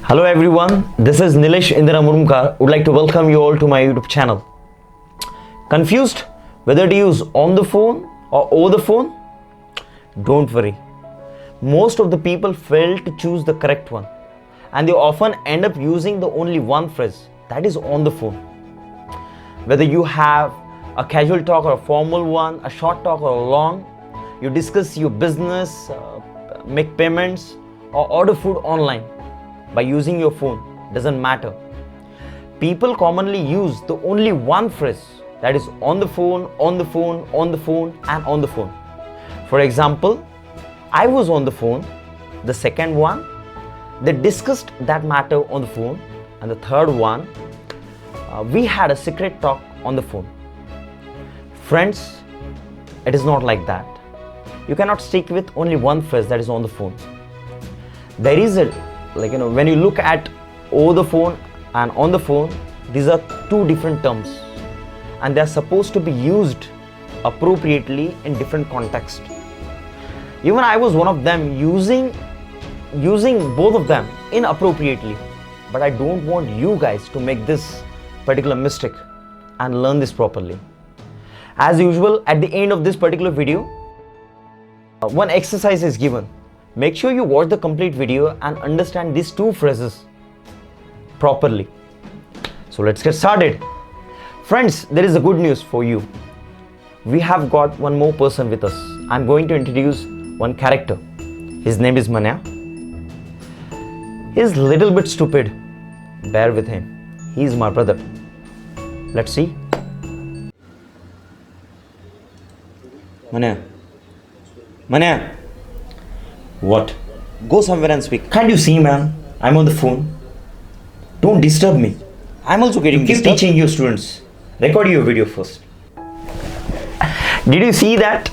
Hello everyone, this is Nilesh Indira Murumkar. Would like to welcome you all to my YouTube channel. Confused whether to use on the phone or over the phone? Don't worry. Most of the people fail to choose the correct one, and they often end up using the only one phrase, that is on the phone. Whether you have a casual talk or a formal one, a short talk or a long, you discuss your business, make payments or order food online by using your phone, doesn't matter. People commonly use the only one phrase, that is on the phone, on the phone, on the phone and on the phone. For example, I was on the phone. The second one, they discussed that matter on the phone. And the third one, we had a secret talk on the phone. Friends, it is not like that. You cannot stick with only one phrase, that is on the phone. There is when you look at over the phone and on the phone, these are two different terms and they are supposed to be used appropriately in different contexts. Even I was one of them using both of them inappropriately, but I don't want you guys to make this particular mistake and learn this properly. As usual, at the end of this particular video, one exercise is given. Make sure you watch the complete video and understand these two phrases properly. So let's get started. Friends, there is a good news for you. We have got one more person with us. I'm going to introduce one character. His name is Manya. He's a little bit stupid. Bear with him. He's my brother. Let's see. Manya. What? Go somewhere and speak. Can't you see, man? I'm on the phone. Don't disturb me. I'm also getting disturbed. Keep teaching your students. Record your video first. Did you see that?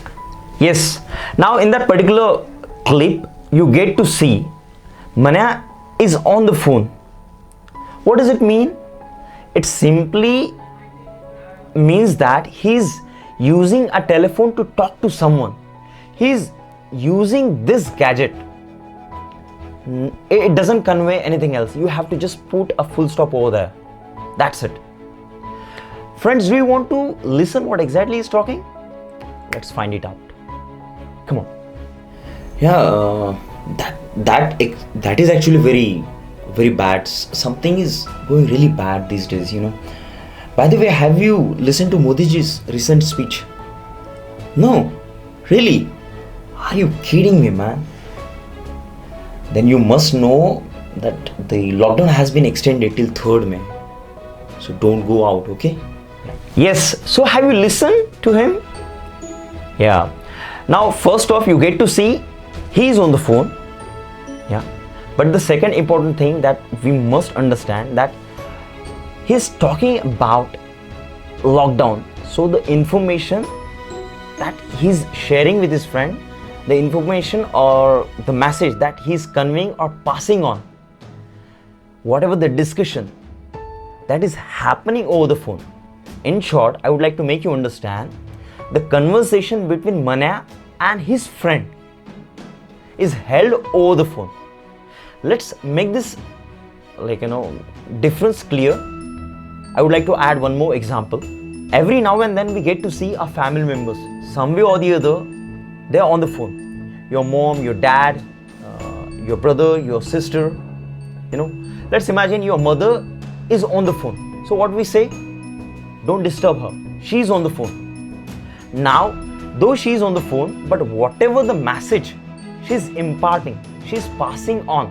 Yes. Now in that particular clip, you get to see Manya is on the phone. What does it mean? It simply means that he's using a telephone to talk to someone. He's using this gadget. It doesn't convey anything else. You have to just put a full stop over there. That's it. Friends, do you want to listen what exactly he's talking? Let's find it out. Come on. Yeah, that is actually very bad. Something is going really bad these days, By the way, have you listened to Modiji's recent speech? No, really? Are you kidding me, man? Then you must know that the lockdown has been extended till 3rd May. So don't go out, okay? Yes, so have you listened to him? Yeah. Now, first off, you get to see he's on the phone. Yeah. But the second important thing that we must understand that he's talking about lockdown. So the information that he's sharing with his friend, the information or the message that he's conveying or passing on, whatever the discussion that is happening over the phone. In short, I would like to make you understand the conversation between Manya and his friend is held over the phone. Let's make this difference clear. I would like to add one more example. Every now and then we get to see our family members. Some way or the other, they are on the phone. Your mom, your dad, your brother, your sister. Let's imagine your mother is on the phone. So what we say? Don't disturb her. She's on the phone. Now, though she's on the phone, but whatever the message she's imparting, she's passing on,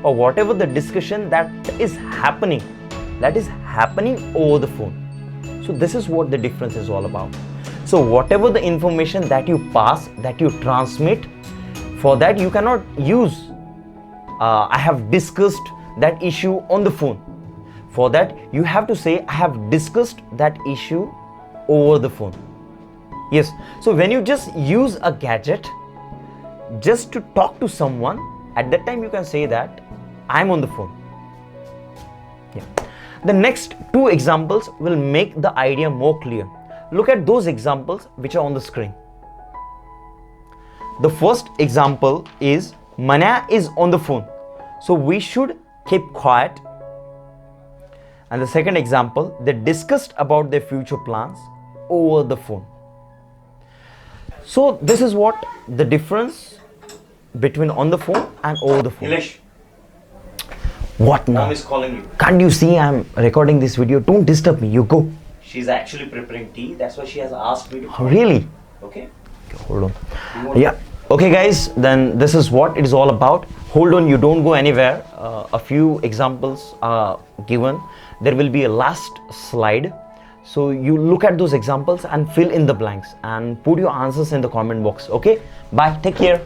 or whatever the discussion that is happening over the phone. So this is what the difference is all about. So whatever the information that you pass, that you transmit, for that you cannot use I have discussed that issue on the phone. For that you have to say I have discussed that issue over the phone. Yes, so when you just use a gadget just to talk to someone, at that time you can say that I'm on the phone. Yeah. The next two examples will make the idea more clear. Look at those examples which are on the screen. The first example is Manya is on the phone. So we should keep quiet. And the second example, they discussed about their future plans over the phone. So this is what the difference between on the phone and over the phone. Nilesh, What now? mom is calling you. Can't you see I'm recording this video? Don't disturb me. You go. She's actually preparing tea. That's why she has asked me to call. Really? Okay. Hold on. Yeah. Okay, guys. Then this is what it is all about. Hold on. You don't go anywhere. A few examples are given. There will be a last slide. So you look at those examples and fill in the blanks and put your answers in the comment box. Okay. Bye. Take care.